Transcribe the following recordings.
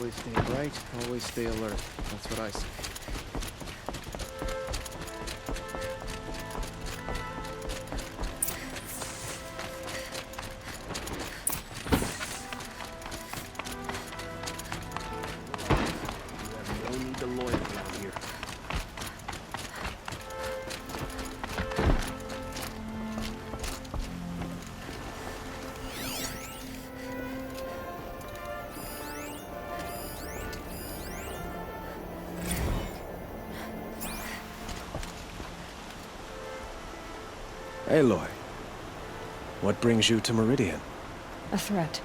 Always stay bright, always stay alert. That's what I say. You don't need the loyalty out here. Aloy, what brings you to Meridian? A threat.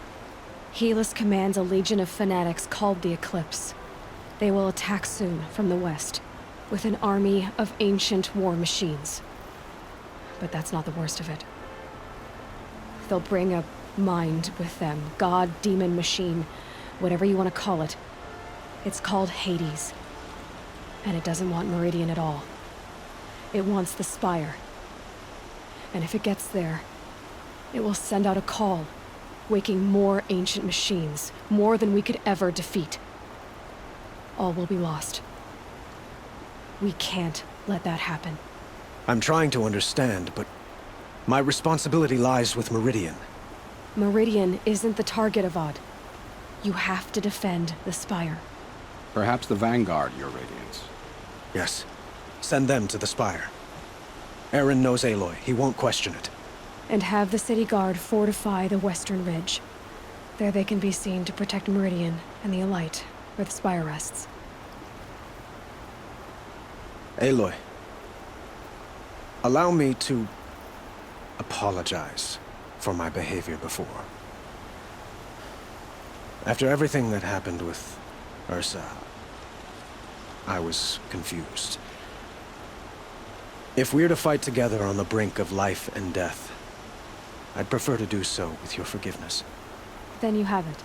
Helis commands a legion of fanatics called the Eclipse. They will attack soon from the west, with an army of ancient war machines. But that's not the worst of it. They'll bring a mind with them, god, demon, machine, whatever you want to call it. It's called Hades. And it doesn't want Meridian at all. It wants the Spire. And if it gets there, it will send out a call, waking more ancient machines, more than we could ever defeat. All will be lost. We can't let that happen. I'm trying to understand, but my responsibility lies with Meridian. Meridian isn't the target, Avad. You have to defend the Spire. Perhaps the Vanguard, Your Radiance. Yes, send them to the Spire. Eren knows Aloy. He won't question it. And have the city guard fortify the western ridge. There they can be seen to protect Meridian and the Elite, where the Spire rests. Aloy, allow me to apologize for my behavior before. After everything that happened with Ursa, I was confused. If we're to fight together on the brink of life and death, I'd prefer to do so with your forgiveness. Then you have it.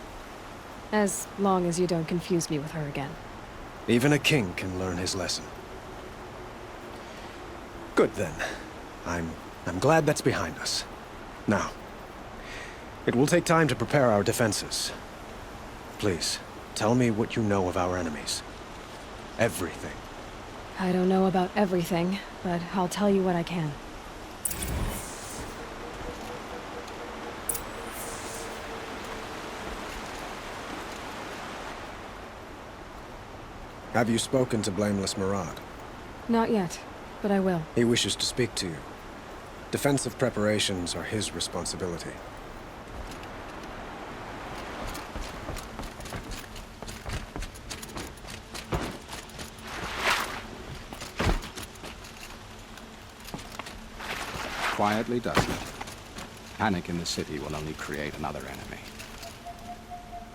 As long as you don't confuse me with her again. Even a king can learn his lesson. Good then. I'm glad that's behind us. Now, it will take time to prepare our defenses. Please, tell me what you know of our enemies. Everything. I don't know about everything, but I'll tell you what I can. Have you spoken to Blameless Murad? Not yet, but I will. He wishes to speak to you. Defensive preparations are his responsibility. Quietly does it. Panic in the city will only create another enemy.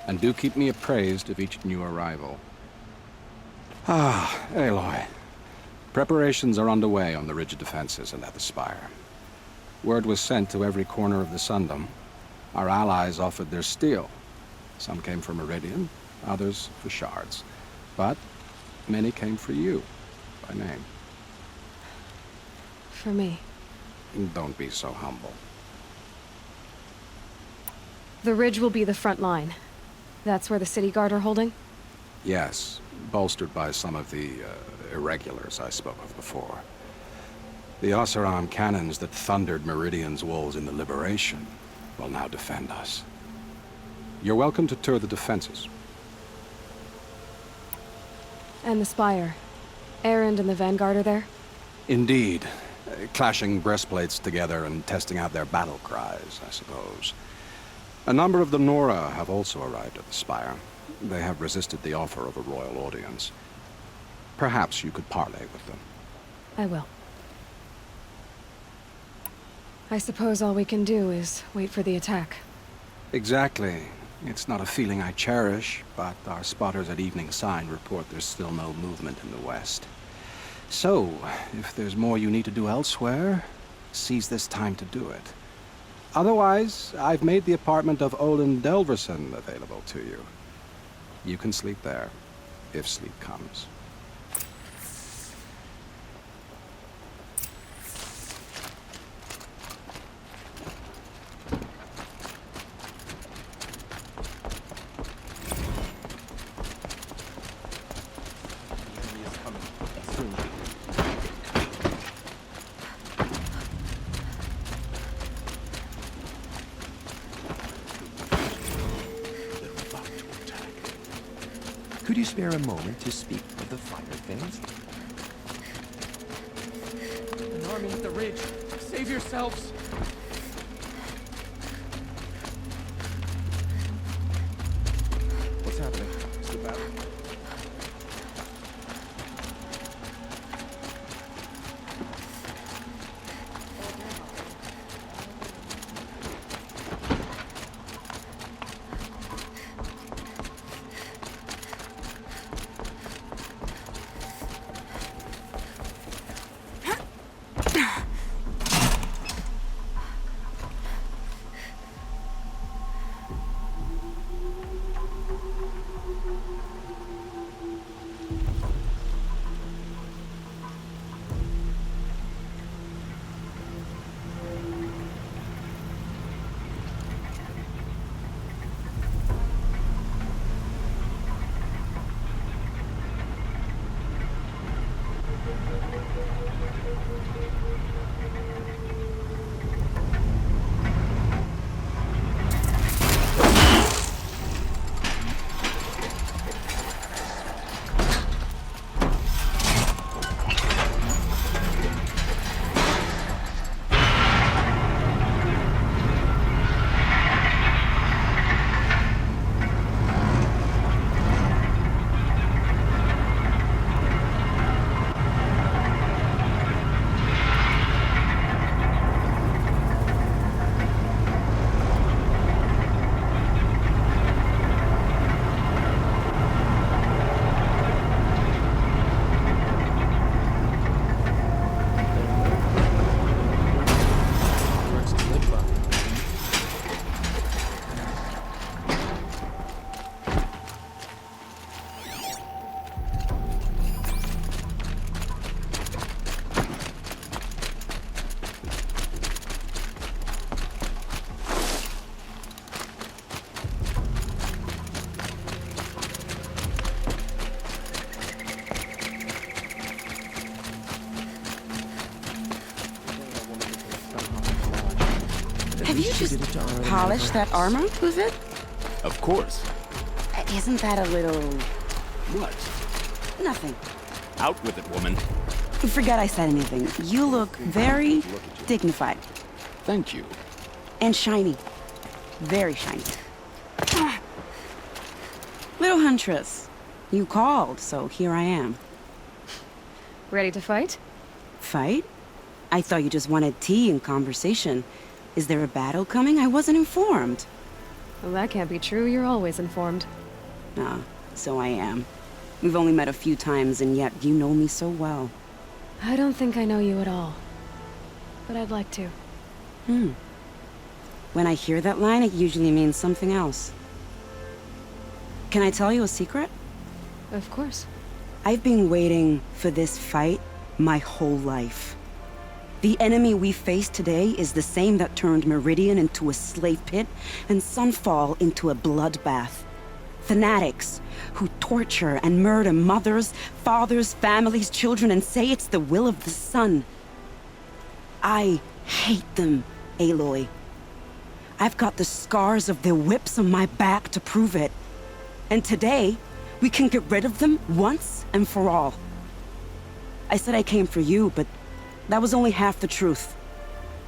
And do keep me appraised of each new arrival. Ah, Aloy. Preparations are underway on the ridge of defenses and at the Spire. Word was sent to every corner of the Sundom. Our allies offered their steel. Some came for Meridian, others for shards. But many came for you, by name. For me. Don't be so humble. The ridge will be the front line. That's where the city guard are holding? Yes, bolstered by some of the irregulars I spoke of before. The Oseram cannons that thundered Meridian's walls in the Liberation will now defend us. You're welcome to tour the defenses. And the Spire. Erend and the Vanguard are there? Indeed. Clashing breastplates together and testing out their battle cries, I suppose. A number of the Nora have also arrived at the Spire. They have resisted the offer of a royal audience. Perhaps you could parley with them. I will. I suppose all we can do is wait for the attack. Exactly. It's not a feeling I cherish, but our spotters at Evening Sign report there's still no movement in the west. So, if there's more you need to do elsewhere, seize this time to do it. Otherwise, I've made the apartment of Olin Delverson available to you. You can sleep there, if sleep comes. Could you spare a moment to speak of the finer things? An army at the ridge. Save yourselves. What's happening? Is the battle? Works to live by. Have you just polished that armor with it? Of course. Isn't that a little... What? nothing? Out with it, woman. Forget I said anything. You look very dignified. Thank you. And shiny. Very shiny. Little Huntress, you called, so here I am. Ready to fight? Fight? I thought you just wanted tea and conversation. Is there a battle coming? I wasn't informed. Well, that can't be true. You're always informed. Ah, so I am. We've only met a few times, and yet you know me so well. I don't think I know you at all. But I'd like to. When I hear that line, it usually means something else. Can I tell you a secret? Of course. I've been waiting for this fight my whole life. The enemy we face today is the same that turned Meridian into a slave pit and Sunfall into a bloodbath. Fanatics who torture and murder mothers, fathers, families, children, and say it's the will of the sun. I hate them, Aloy. I've got the scars of their whips on my back to prove it. And today, we can get rid of them once and for all. I said I came for you, but that was only half the truth.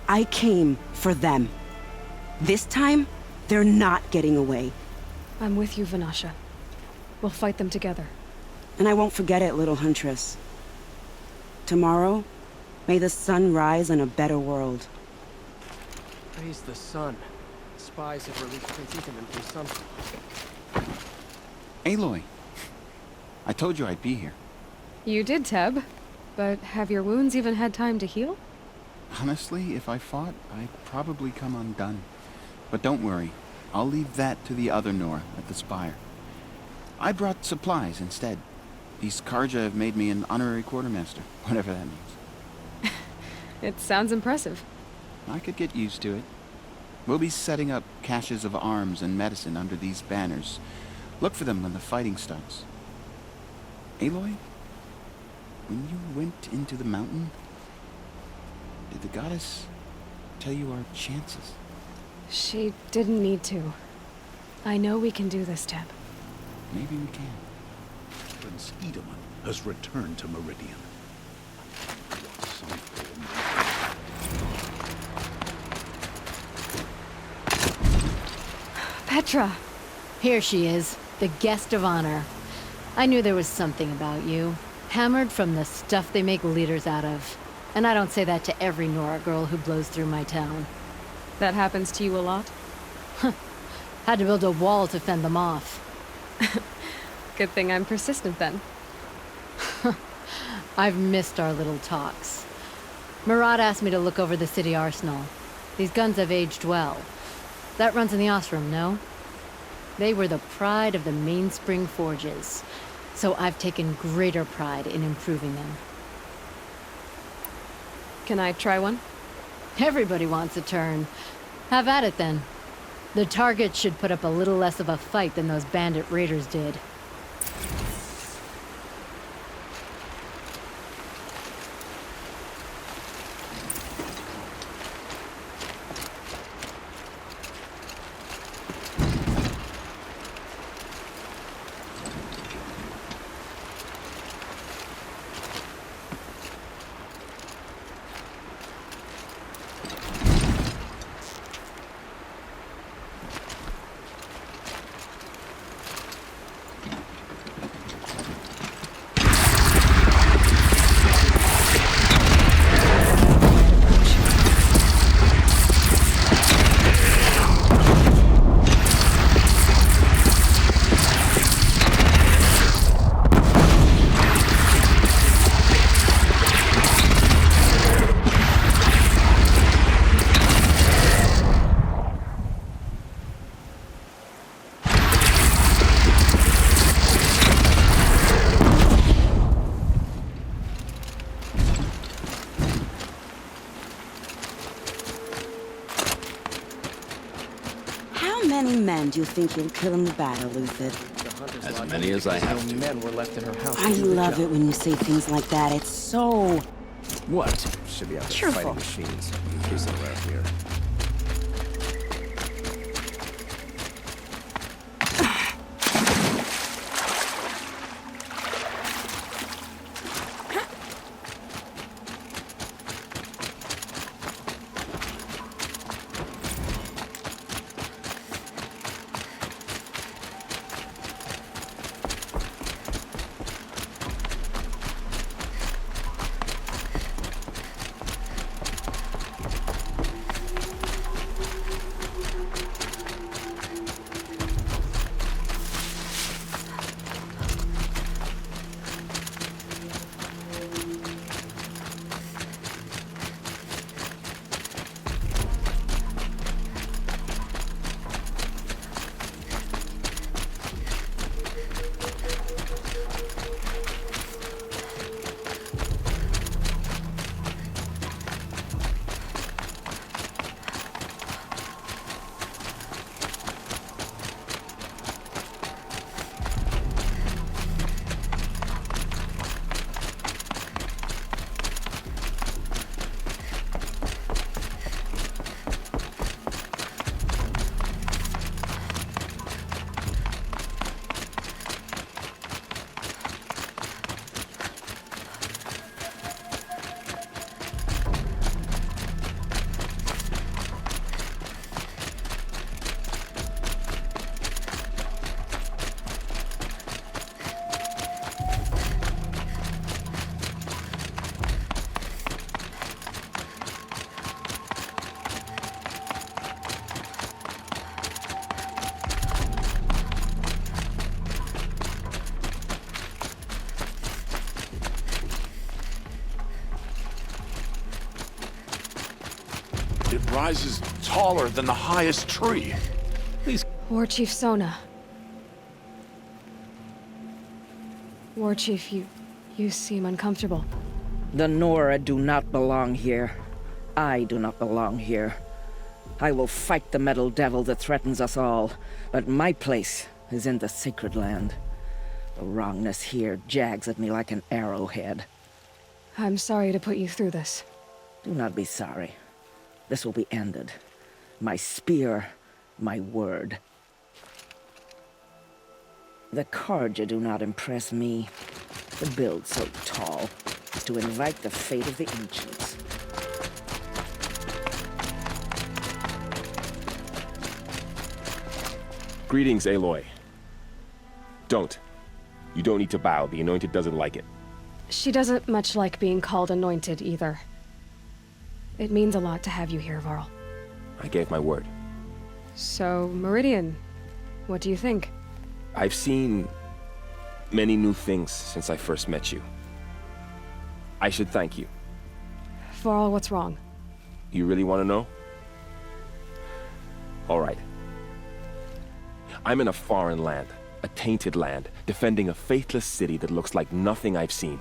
I came for them. This time, they're not getting away. I'm with you, Vanasha. We'll fight them together. And I won't forget it, little Huntress. Tomorrow, may the sun rise in a better world. Praise the sun. Spies have released Prince Ethelman from Sunfall. Aloy, I told you I'd be here. You did, Teb. But have your wounds even had time to heal? Honestly, if I fought, I'd probably come undone. But don't worry, I'll leave that to the other Nora at the Spire. I brought supplies instead. These Karja have made me an honorary quartermaster, whatever that means. It sounds impressive. I could get used to it. We'll be setting up caches of arms and medicine under these banners. Look for them when the fighting starts. Aloy? When you went into the mountain, did the goddess tell you our chances? She didn't need to. I know we can do this, Teb. Maybe we can. Prince Edelman has returned to Meridian. Petra! Here she is, the guest of honor. I knew there was something about you. Hammered from the stuff they make leaders out of. And I don't say that to every Nora girl who blows through my town. That happens to you a lot? Had to build a wall to fend them off. Good thing I'm persistent then. I've missed our little talks. Marat asked me to look over the city arsenal. These guns have aged well. That runs in the Ostrom, no? They were the pride of the Mainspring Forges, so I've taken greater pride in improving them. Can I try one? Everybody wants a turn. Have at it then. The targets should put up a little less of a fight than those bandit raiders did. How many men do you think you'll kill in the battle, Luthid? As many as I have to. Men were left in her house. I love it when you say things like that. It's so What? Should be out there cheerful. fighting machines. He's around here. It rises taller than the highest tree. War Chief Sona. War Chief, you seem uncomfortable. The Nora do not belong here. I do not belong here. I will fight the metal devil that threatens us all, but my place is in the sacred land. The wrongness here jags at me like an arrowhead. I'm sorry to put you through this. Do not be sorry. This will be ended. My spear, my word. The Carja do not impress me. The build so tall. To invite the fate of the ancients. Greetings, Aloy. Don't. You don't need to bow. The Anointed doesn't like it. She doesn't much like being called anointed either. It means a lot to have you here, Varl. I gave my word. So, Meridian, what do you think? I've seen many new things since I first met you. I should thank you. Varl, what's wrong? You really want to know? All right. I'm in a foreign land, a tainted land, defending a faithless city that looks like nothing I've seen.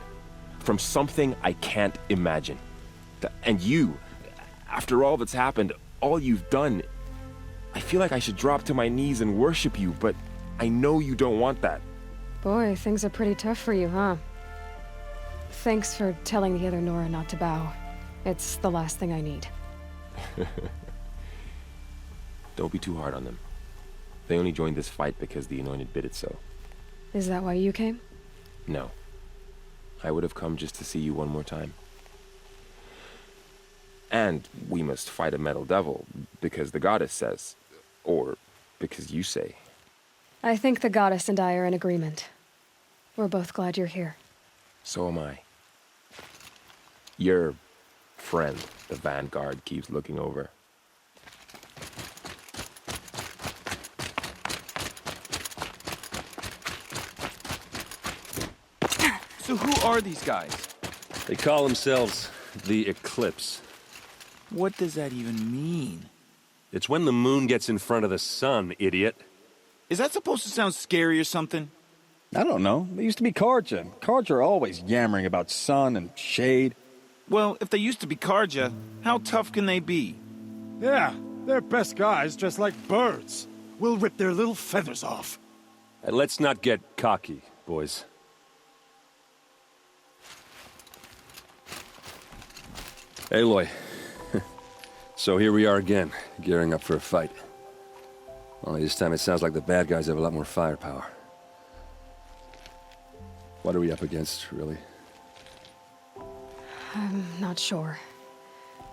From something I can't imagine. And you, after all that's happened, all you've done, I feel like I should drop to my knees and worship you, but I know you don't want that. Boy, things are pretty tough for you, huh? Thanks for telling the other Nora not to bow. It's the last thing I need. Don't be too hard on them. They only joined this fight because the Anointed bid it so. Is that why you came? No. I would have come just to see you one more time. And we must fight a metal devil, because the goddess says. Or because you say. I think the goddess and I are in agreement. We're both glad you're here. So am I. Your friend, the Vanguard, keeps looking over. So who are these guys? They call themselves the Eclipse. What does that even mean? It's when the moon gets in front of the sun, idiot. Is that supposed to sound scary or something? I don't know. They used to be Carja. Carja are always yammering about sun and shade. Well, if they used to be Carja, how tough can they be? Yeah, they're best guys just like birds. We'll rip their little feathers off. And let's not get cocky, boys. Aloy. So here we are again, gearing up for a fight. Only this time it sounds like the bad guys have a lot more firepower. What are we up against, really? I'm not sure.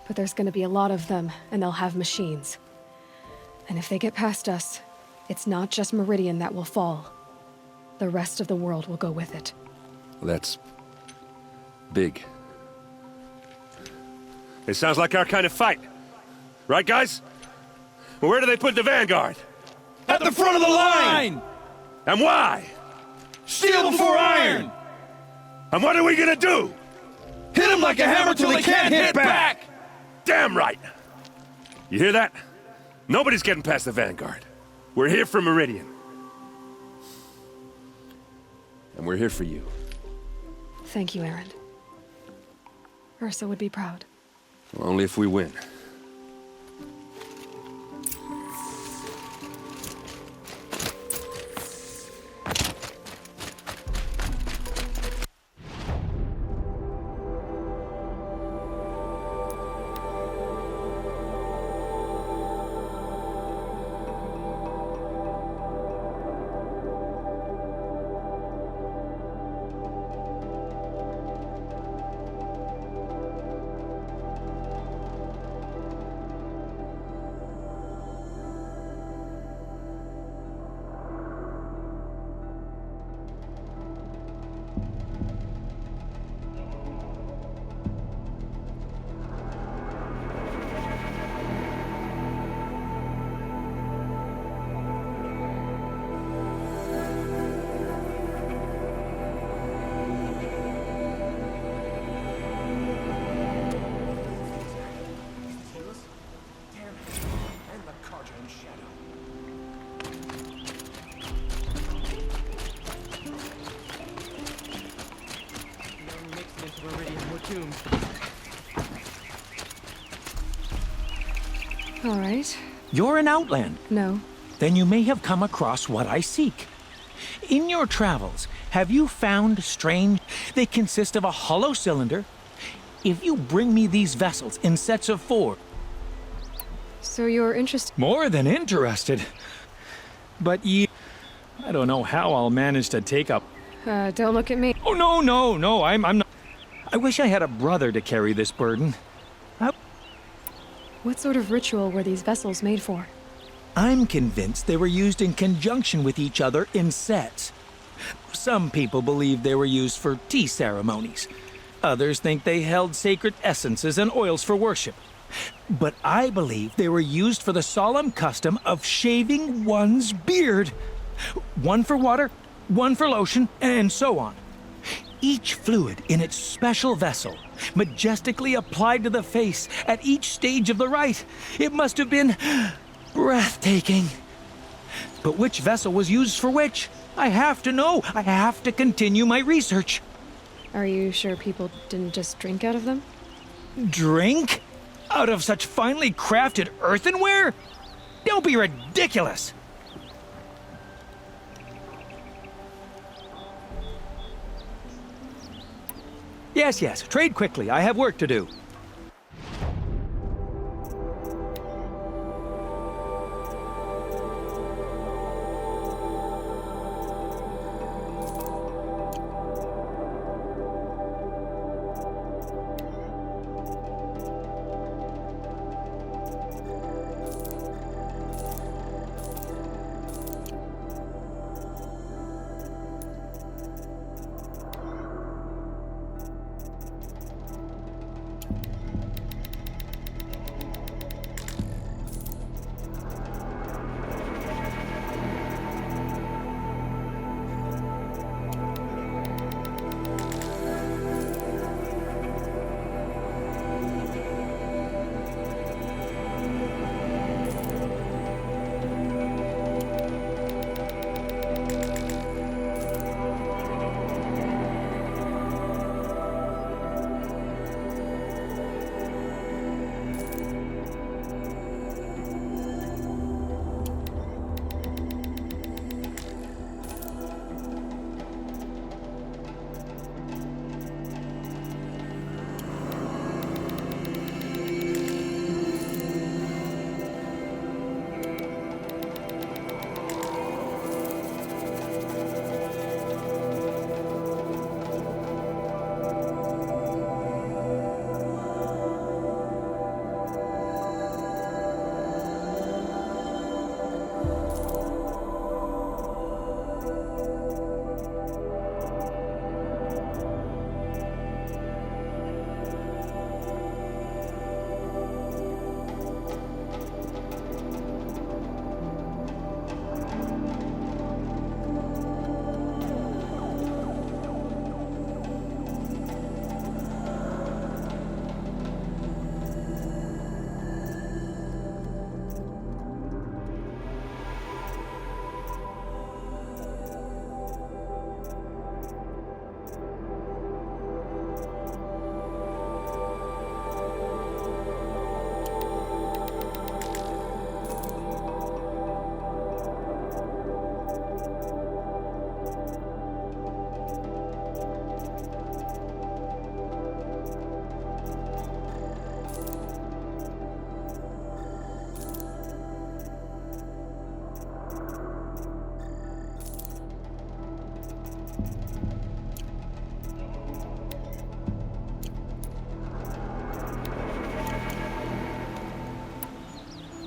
But there's gonna be a lot of them, and they'll have machines. And if they get past us, it's not just Meridian that will fall. The rest of the world will go with it. That's big. It sounds like our kind of fight. Right, guys? Well, where do they put the Vanguard? At the front of the line! And why? Steel before iron! And what are we gonna do? Hit them like a hammer till they can't hit back! Damn right! You hear that? Nobody's getting past the Vanguard. We're here for Meridian. And we're here for you. Thank you, Erend. Ursa would be proud. Well, only if we win. All right. You're an Outland. No. Then you may have come across what I seek. In your travels, have you found strange? They consist of a hollow cylinder. If you bring me these vessels in sets of 4... So you're interested? More than interested. But you... I don't know how I'll manage to take up. Don't look at me. Oh, no, I'm not. I wish I had a brother to carry this burden. What sort of ritual were these vessels made for? I'm convinced they were used in conjunction with each other in sets. Some people believe they were used for tea ceremonies. Others think they held sacred essences and oils for worship. But I believe they were used for the solemn custom of shaving one's beard. One for water, one for lotion, and so on. Each fluid in its special vessel, majestically applied to the face at each stage of the rite. It must have been breathtaking. But which vessel was used for which? I have to know. I have to continue my research. Are you sure people didn't just drink out of them? Drink? Out of such finely crafted earthenware? Don't be ridiculous! Yes, trade quickly. I have work to do.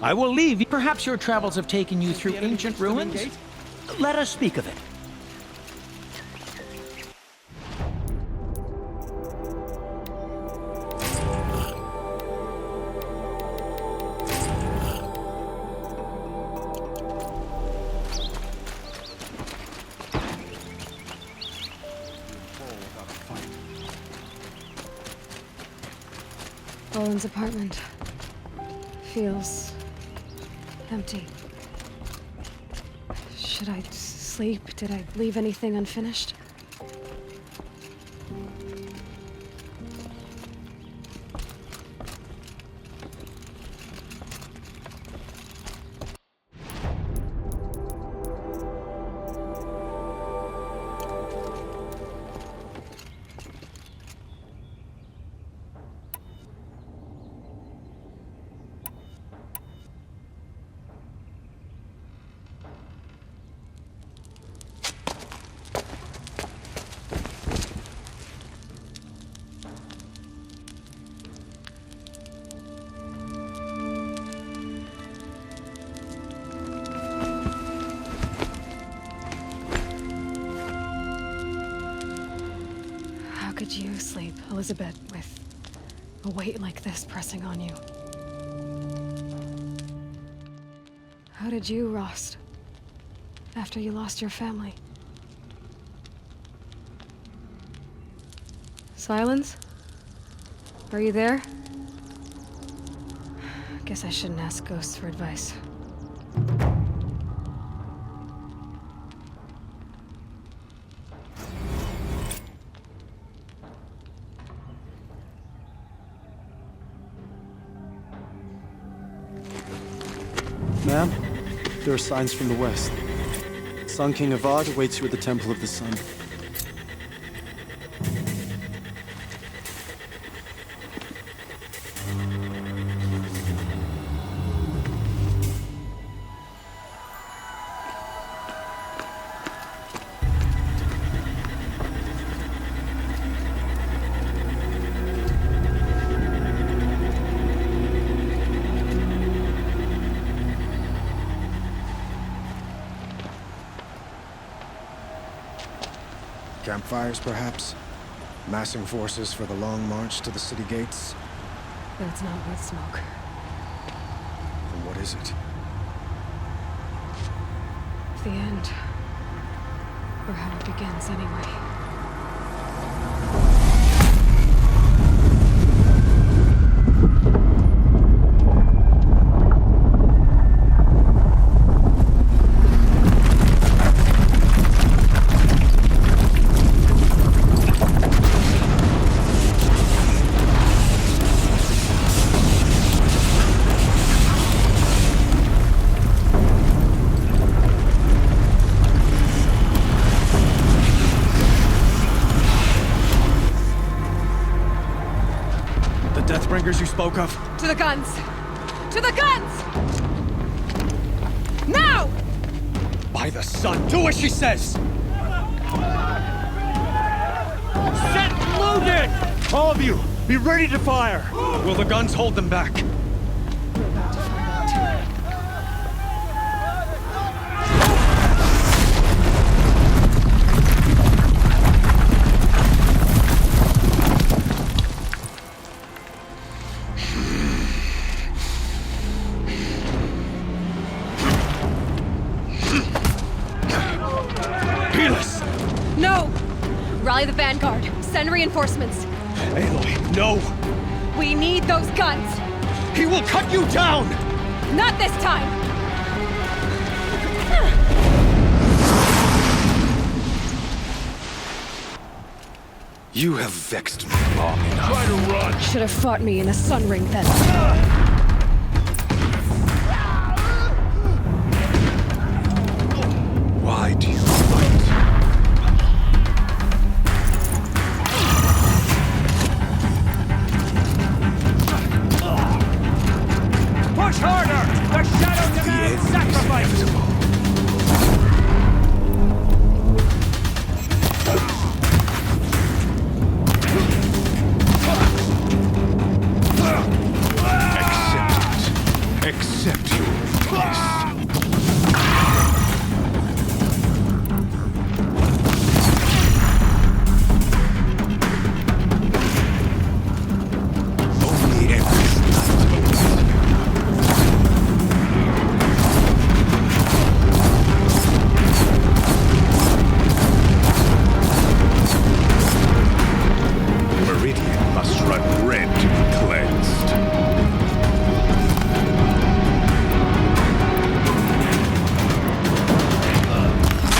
I will leave you. Perhaps your travels have taken you through ancient ruins? Let us speak of it. Owen's apartment feels empty. Should I sleep? Did I leave anything unfinished? How could you sleep, Elizabeth, with a weight like this pressing on you? How did you, Rost? After you lost your family? Silence? Are you there? Guess I shouldn't ask ghosts for advice. Ma'am, there are signs from the west. Sun King Avad awaits you at the Temple of the Sun. Campfires, perhaps? Massing forces for the long march to the city gates? That's not wood smoke. Then what is it? The end. Or how it begins, anyway. Deathbringers you spoke of? To the guns! To the guns! Now! By the sun, do as she says! Set loaded! All of you, be ready to fire! Will the guns hold them back? No! Rally the vanguard. Send reinforcements. Aloy, no! We need those guns! He will cut you down! Not this time! You have vexed me long enough. Try to run! Should have fought me in a sun ring then. Why do you fight? Push harder! The shadow demands sacrifice! Accept your fate. Only endless Meridian must run red to be cleansed.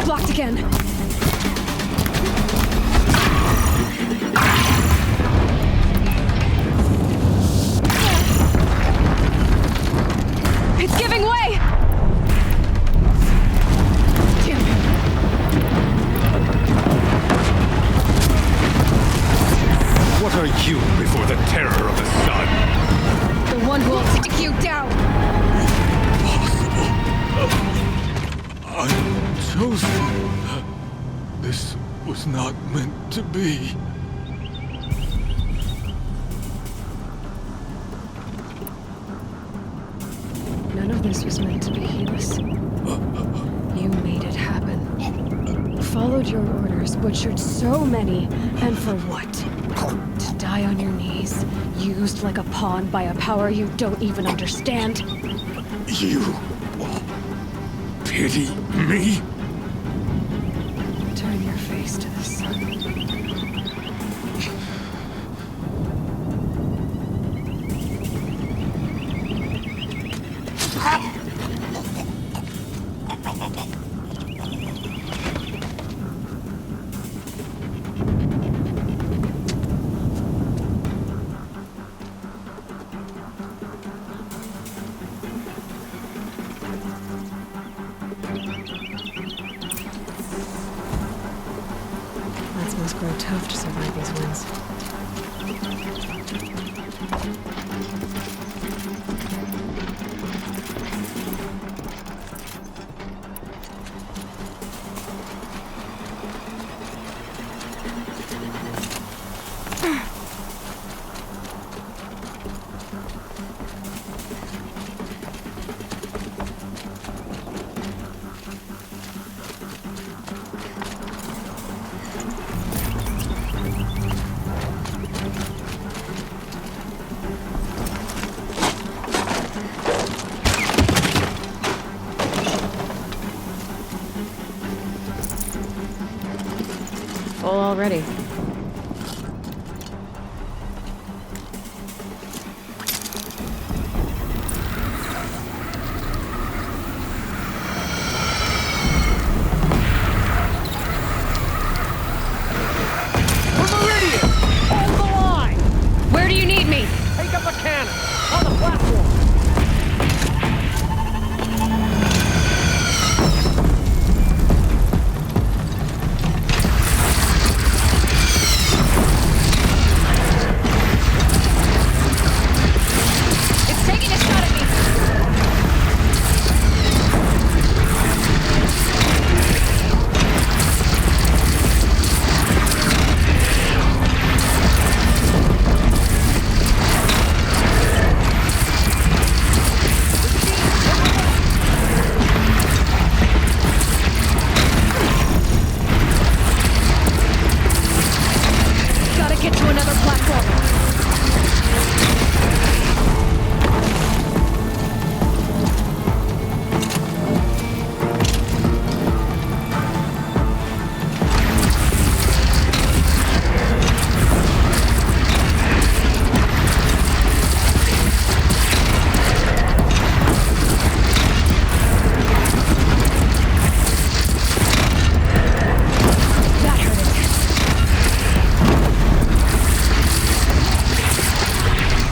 Blocked again. It's giving way! Damn it. What are you before the terror of the sun? The one who will take you down! I'm chosen. This was not meant to be. None of this was meant to be, Helis. You made it happen. followed your orders, butchered so many, and for what? To die on your knees, used like a pawn by a power you don't even understand? You pity me? Turn your face to the sun. Plants must grow tough to survive these winds. Full already. Hold the line! Where do you need me? Take up a cannon! On the platform! It's taking a shot at me! Gotta get to another platform. That hurt it.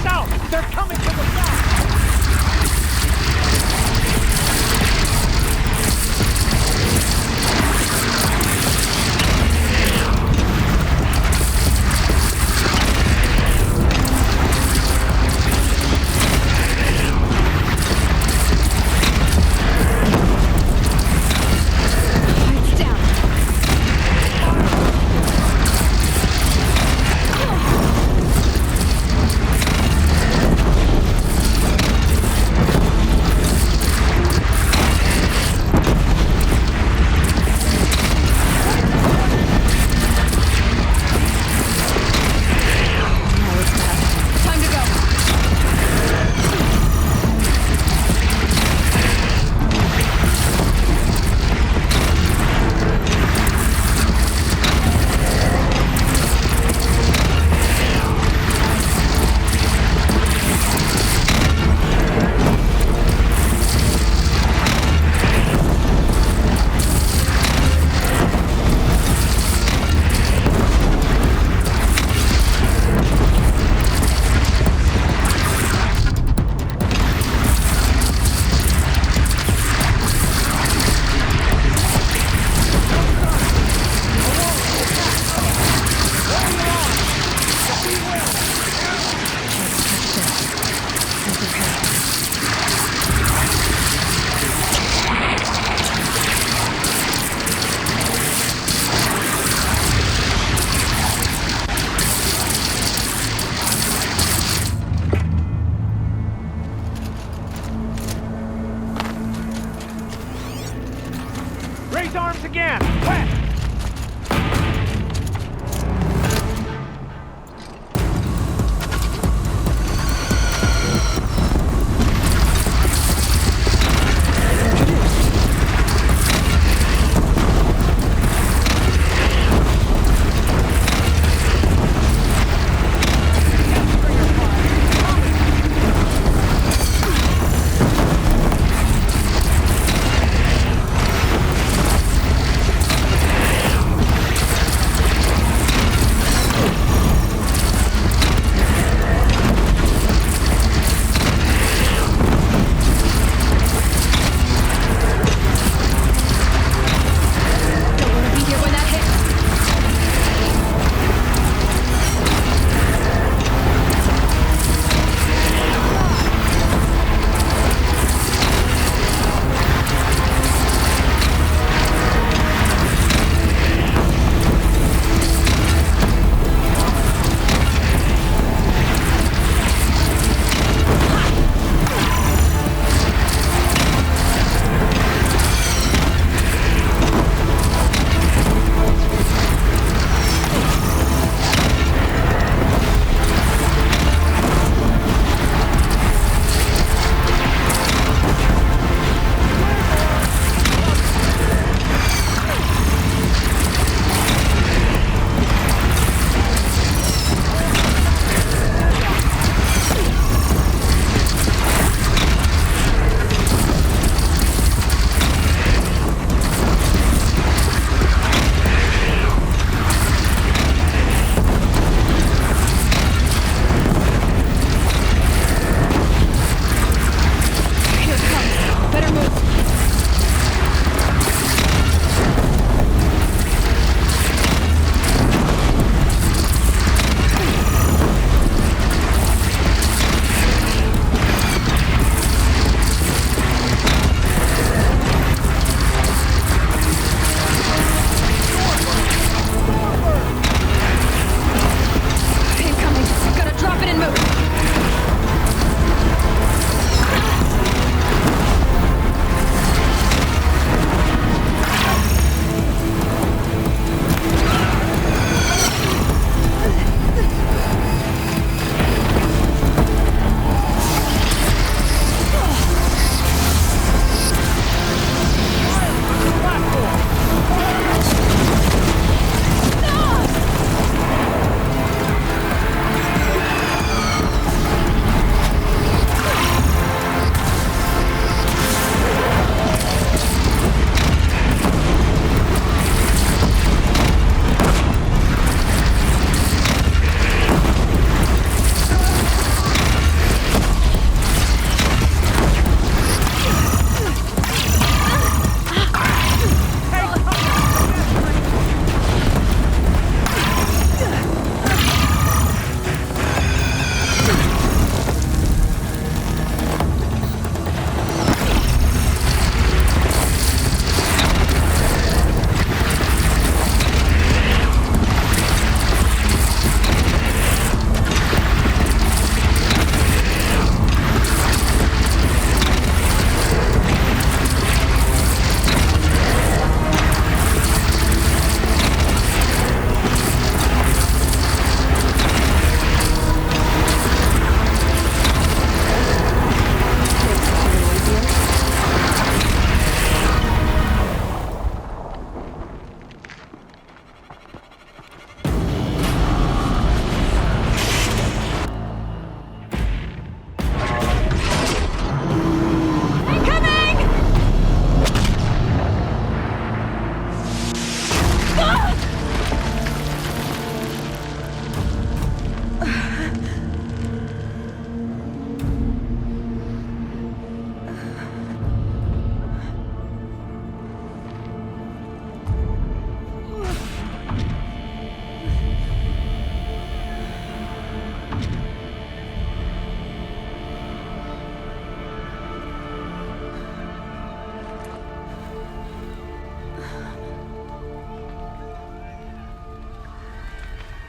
South! They're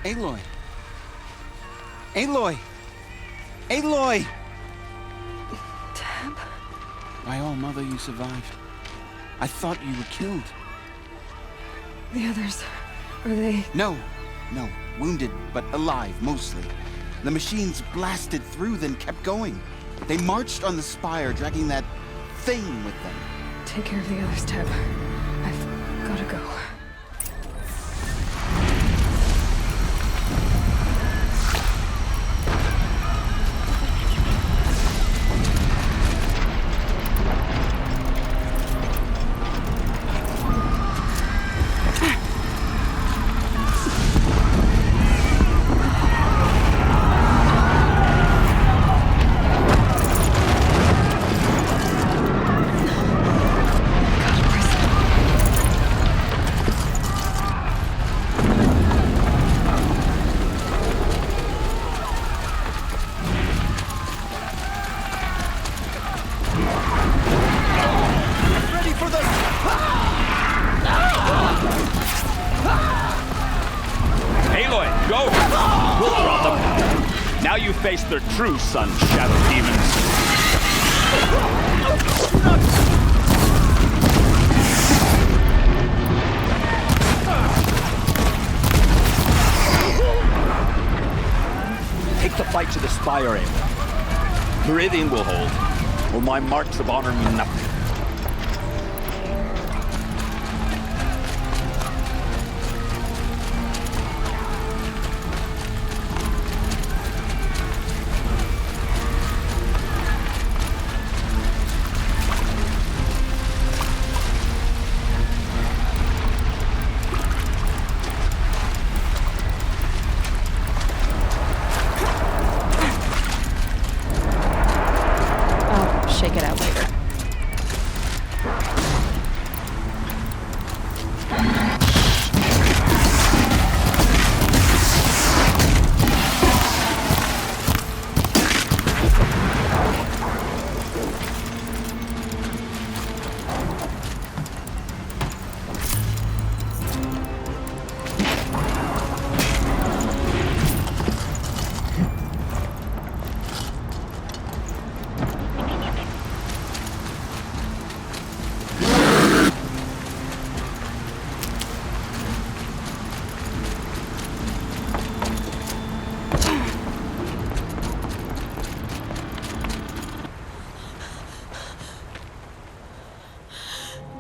Aloy! Aloy! Aloy! Tab? By all mother, you survived. I thought you were killed. The others, are they... No. Wounded, but alive, mostly. The machines blasted through, then kept going. They marched on the spire, dragging that thing with them. Take care of the others, Tab. I've gotta go. Now you face their true sun, Shadow Demons. Take the fight to the spire, Aloy. Meridian will hold, or my marks of honor mean nothing. Shake it out later.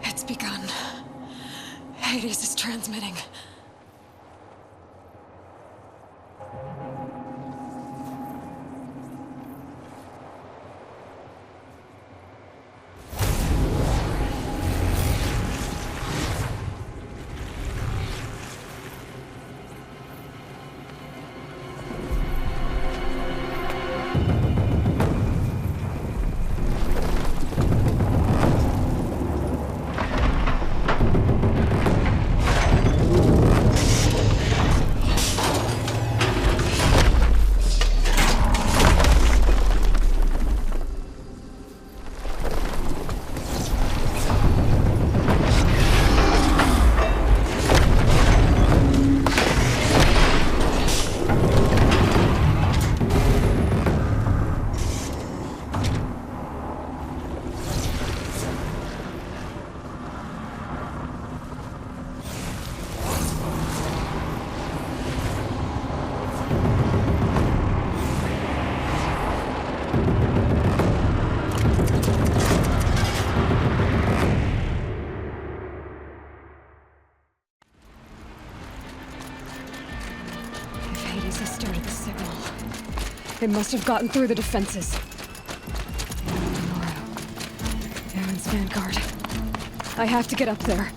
It's begun. Hades is transmitting. They must have gotten through the defenses. Nora. Aaron's vanguard. I have to get up there.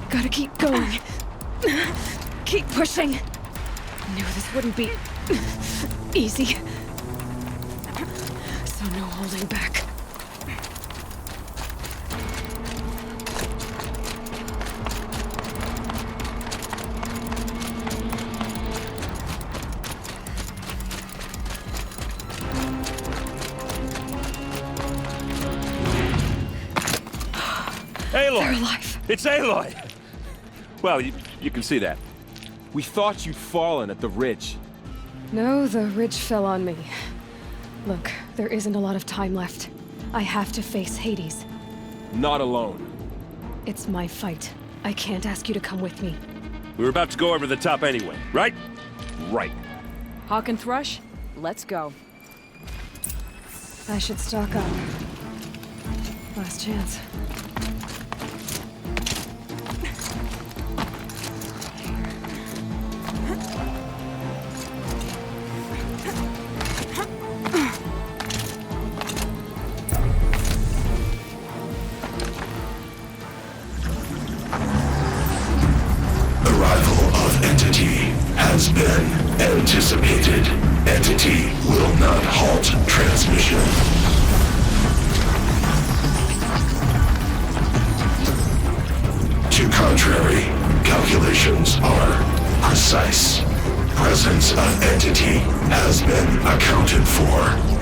Gotta keep going. Keep pushing. Knew this wouldn't be easy. So no holding back. Aloy! They're alive. It's Aloy! Well, you can see that. We thought you'd fallen at the ridge. No, the ridge fell on me. Look, there isn't a lot of time left. I have to face Hades. Not alone. It's my fight. I can't ask you to come with me. We were about to go over the top anyway, right? Right. Hawk and Thrush, let's go. I should stock up. Last chance. Arrival of Entity has been anticipated. Entity will not halt transmission. To contrary, calculations are precise. Presence of Entity has been accounted for.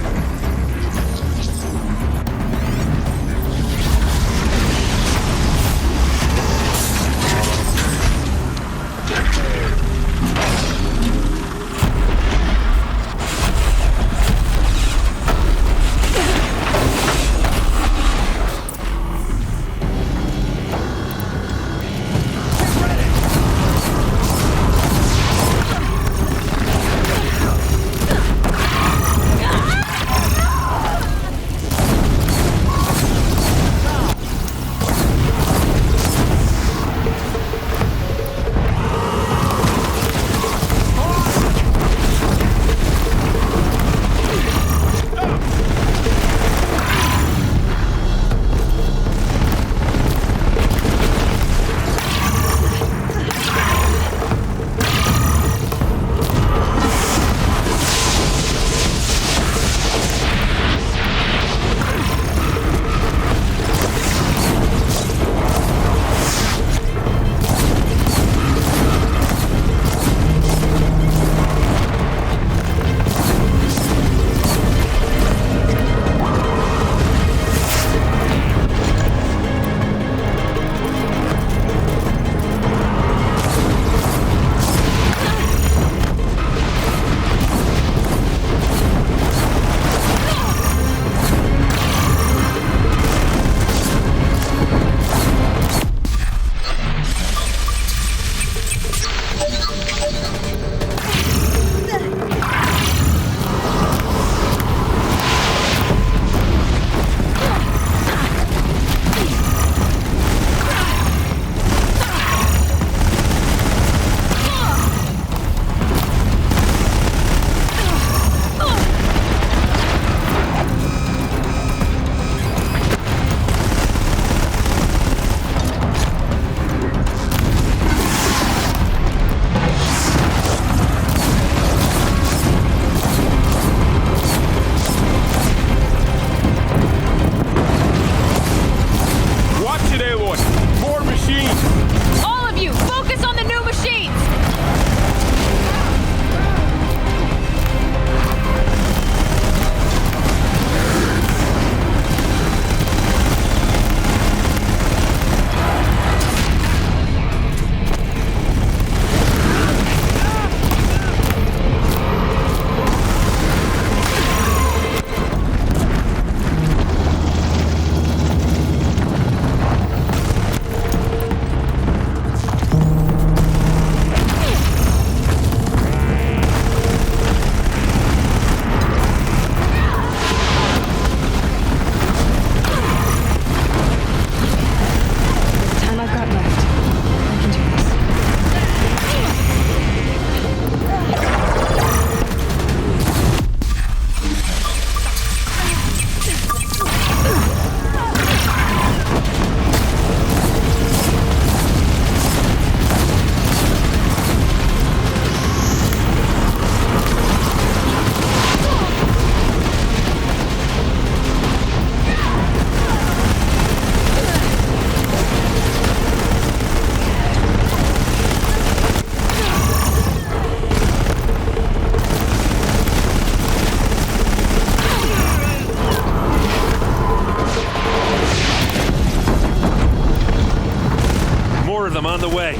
on the way.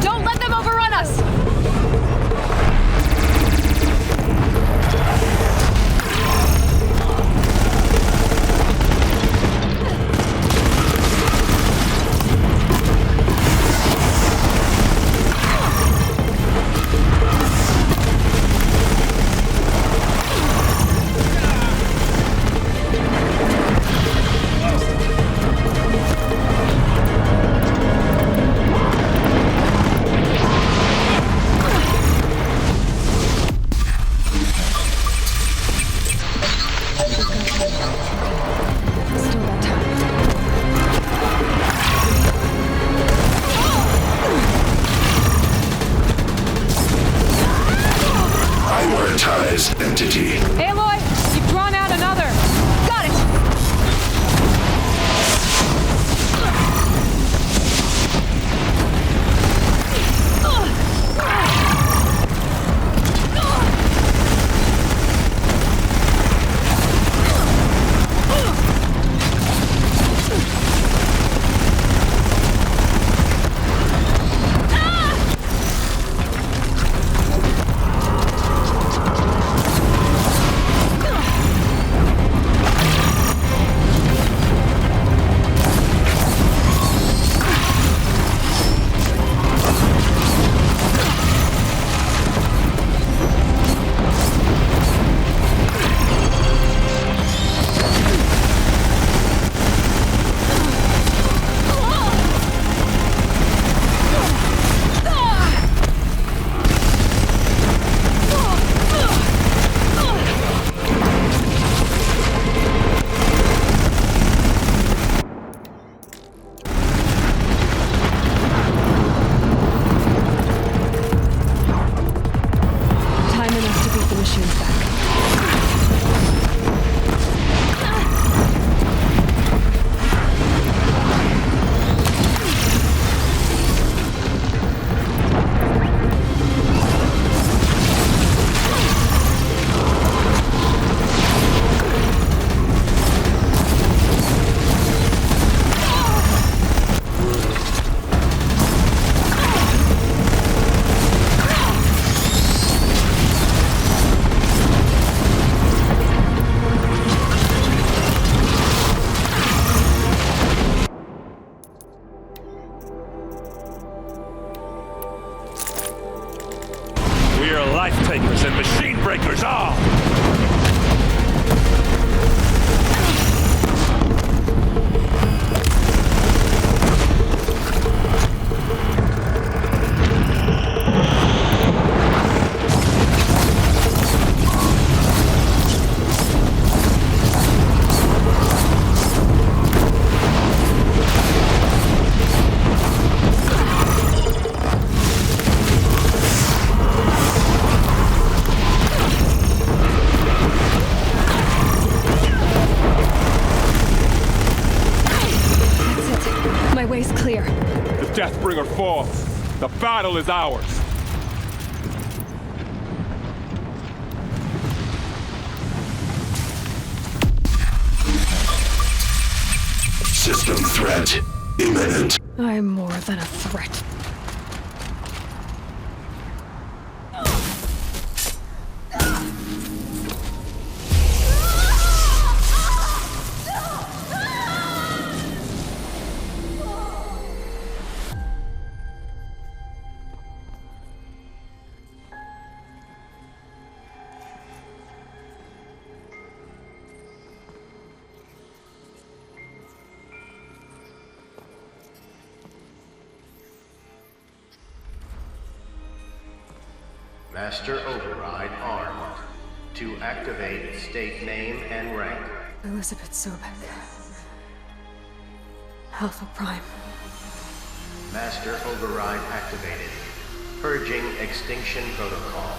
Don't let them overrun us! Prioritized entity. Aloy, you've drawn out another! Got it! Life-takers and machine breakers all! Clear. The Deathbringer falls. The battle is ours. System threat imminent. I'm more than a threat. Master Override armed. To activate, state name and rank. Elizabeth Sobek. Alpha Prime. Master Override activated. Purging Extinction Protocol.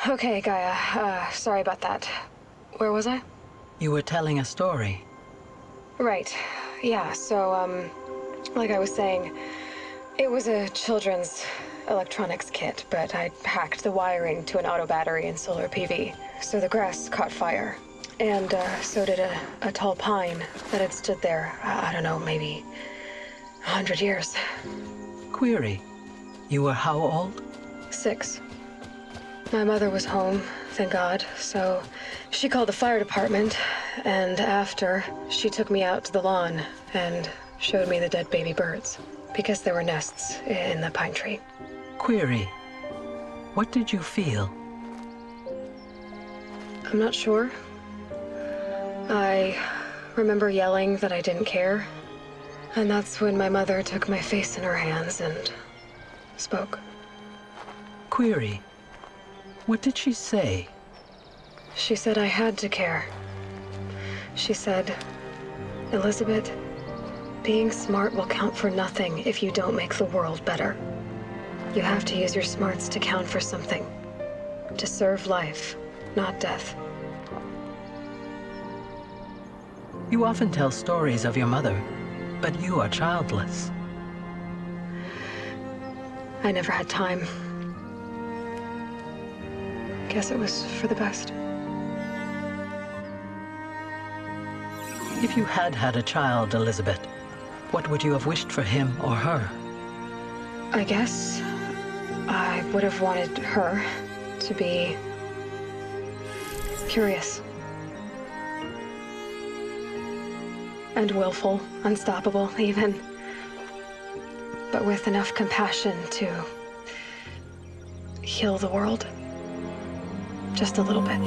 Okay, Gaia. Sorry about that. Where was I? You were telling a story. Right. Yeah, so, like I was saying, it was a children's electronics kit, but I hacked the wiring to an auto battery and solar PV. So the grass caught fire. And, so did a tall pine that had stood there, I don't know, maybe 100 years. Query. You were how old? 6. My mother was home, thank God, so she called the fire department, and after, she took me out to the lawn and showed me the dead baby birds, because there were nests in the pine tree. Query. What did you feel? I'm not sure. I remember yelling that I didn't care, and that's when my mother took my face in her hands and spoke. Query. What did she say? She said I had to care. She said, Elizabeth, being smart will count for nothing if you don't make the world better. You have to use your smarts to count for something. To serve life, not death. You often tell stories of your mother, but you are childless. I never had time. Guess it was for the best. If you had had a child, Elizabeth, what would you have wished for him or her? I guess I would have wanted her to be curious. And willful, unstoppable, even. But with enough compassion to heal the world. Just a little bit.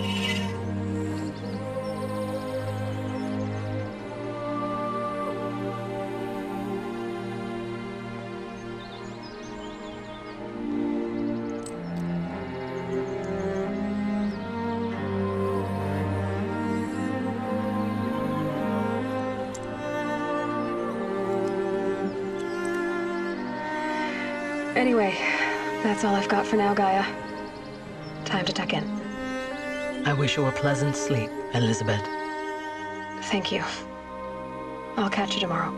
Anyway, that's all I've got for now, Gaia. Time to tuck in. I wish you a pleasant sleep, Elizabeth. Thank you. I'll catch you tomorrow.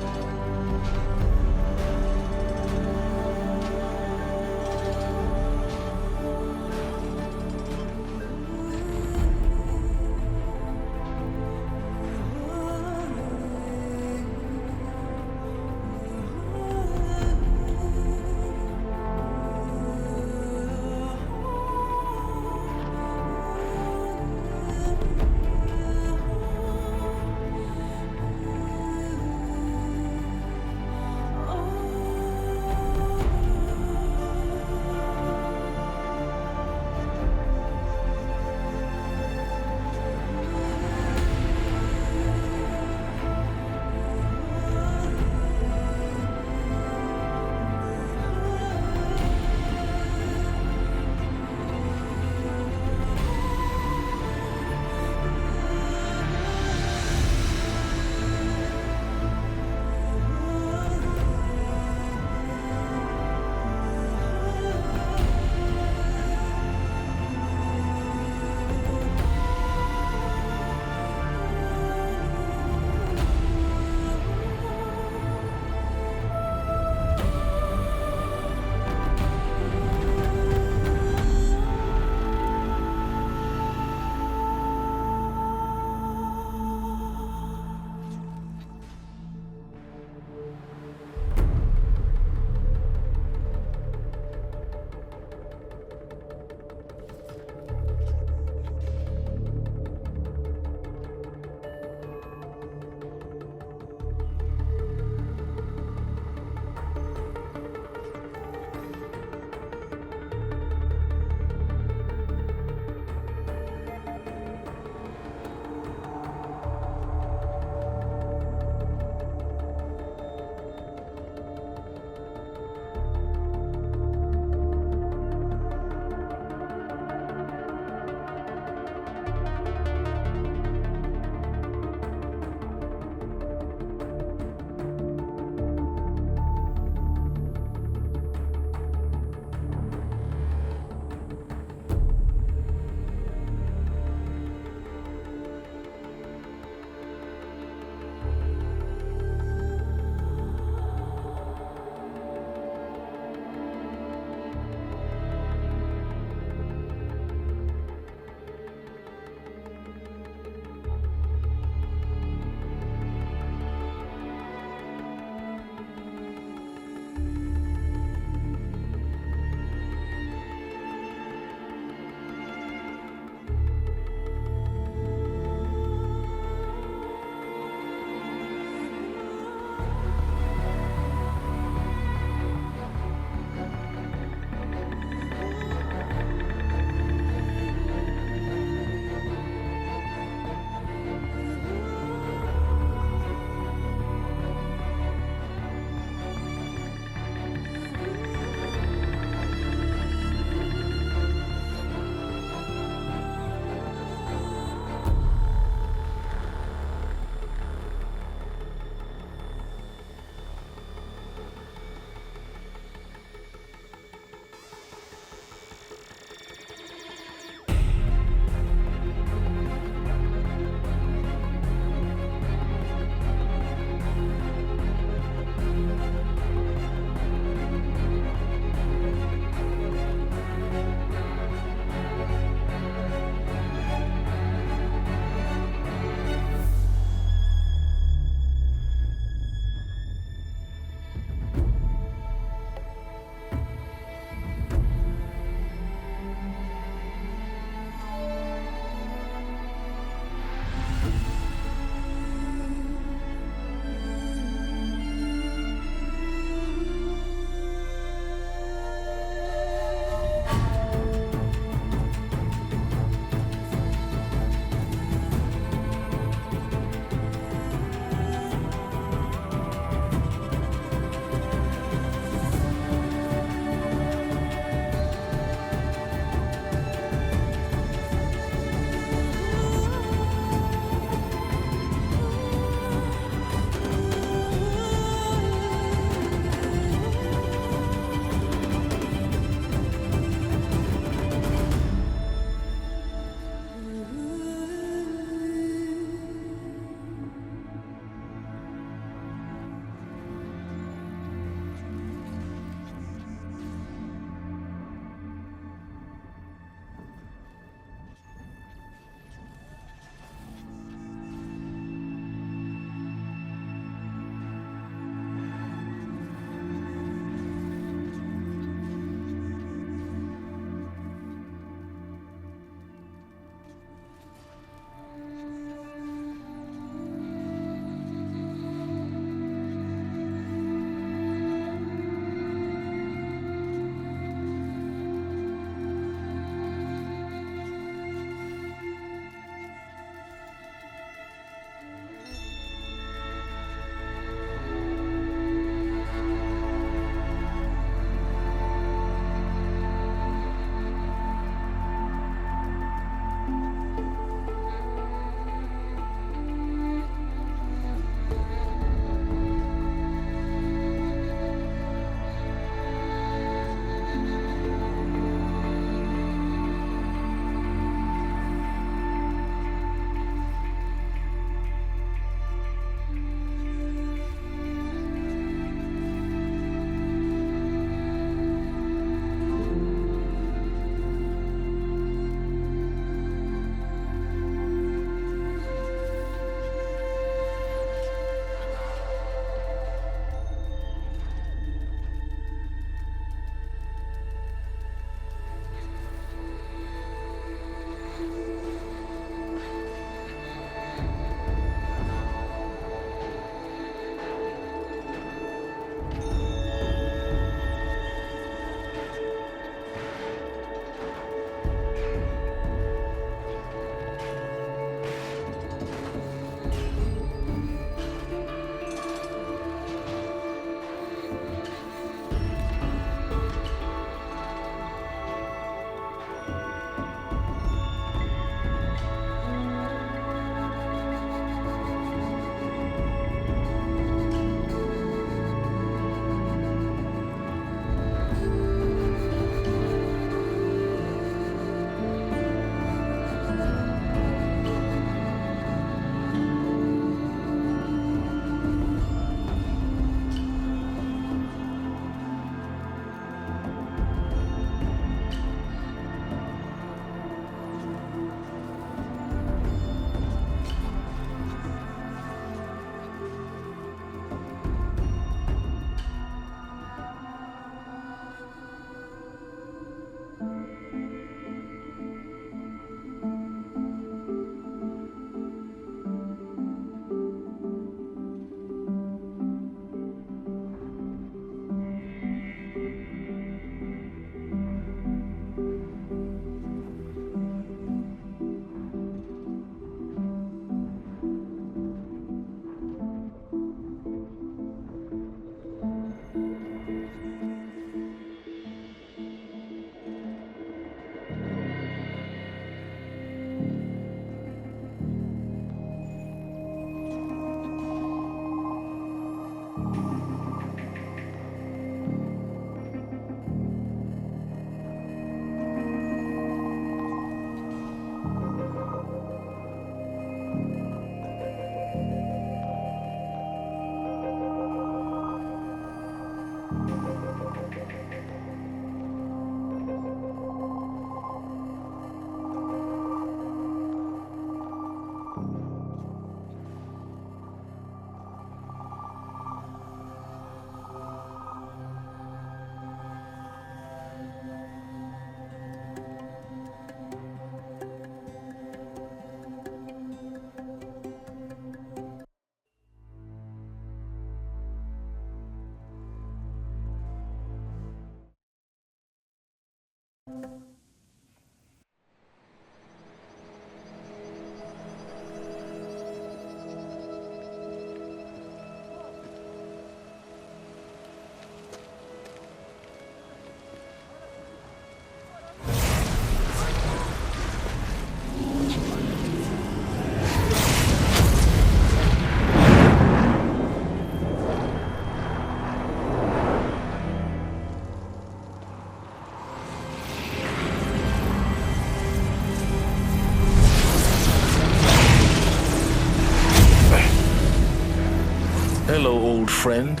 Hello, old friend.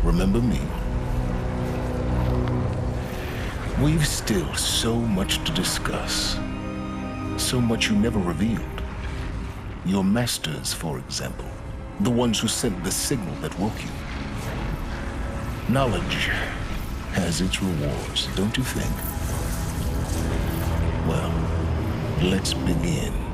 Remember me? We've still so much to discuss. So much you never revealed. Your masters, for example. The ones who sent the signal that woke you. Knowledge has its rewards, don't you think? Well, let's begin.